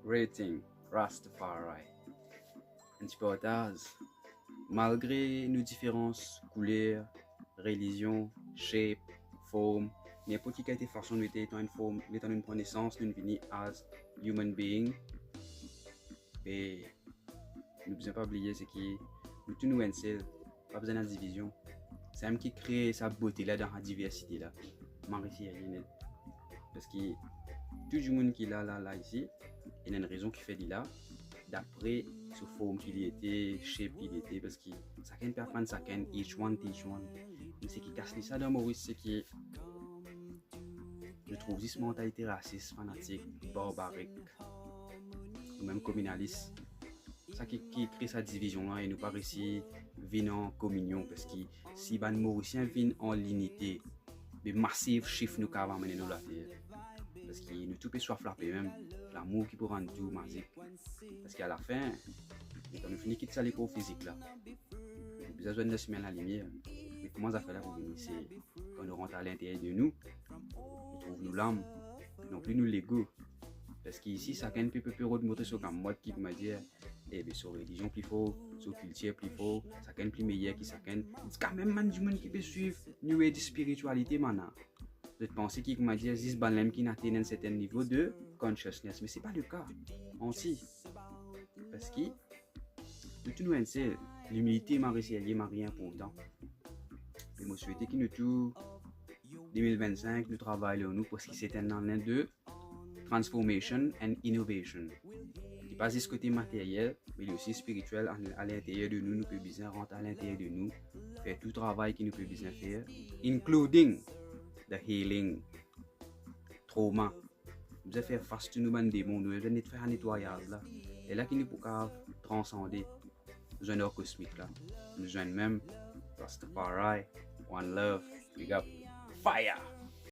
Rating Rastafari. Un petit partage. Malgré nos différences, couleurs, religion, shape, forme, n'importe quelle façon nous étant une forme, étant une connaissance, nous venons as human being. Et nous ne devons pas oublier ce qui nous tous nous un seul, pas besoin de division. C'est même qui crée sa beauté là dans la diversité là. Marie parce que tout le monde qui est là ici, il y a une raison qui fait là d'après ce forme qu'il était, shape qu'il était, parce que chacun peut apprendre chacun, each one teach one. Mais ce qui casse ça dans Maurice, c'est que je trouve cette mentalité raciste, fanatique, barbarique, ou même communaliste. Ça qui crée cette division là et nous pas réussi vivre en communion, parce que si les Mauriciens vivent en l'unité, les massifs chiffres nous avons amené nous la terre. Parce que nous tout peut soit frappé même l'amour qui peut rendre tout magique, parce qu'à la fin quand nous finissons quitter ça les cours physiques là nous besoin de se mettre la lumière, mais comment ça fait là pour venir, c'est quand nous rentrons à l'intérieur de nous trouve nous l'âme, non plus nous l'ego, parce qu'ici chacun peut montrer sur comme mode qui m'a dit sur religion plus fort, sur culture plus fort, chacun plus meilleur qui chacun, c'est quand même man du monde qui peut suivre new age spiritualité maintenant. Je pense qu'il m'a dit que balem qui atteint un certain niveau de consciousness, mais c'est pas le cas. Anti, parce que tout nous sait l'humilité est rien important. Et moi souhaite que nous tout 2025 nous travaillons nous parce que c'est un an de transformation and innovation. Qui pas juste côté matériel, mais aussi spirituel à l'intérieur de nous, nous peut bien rentrer à l'intérieur de nous, faire tout travail qui nous peut bien faire, including the healing, trauma. Nous allons faire face à nos démons, nous allons faire un nettoyage là. Et là, qui nous peut transcender les zones cosmiques là. Nous allons même Rastafari, One Love, Big Up, Fire.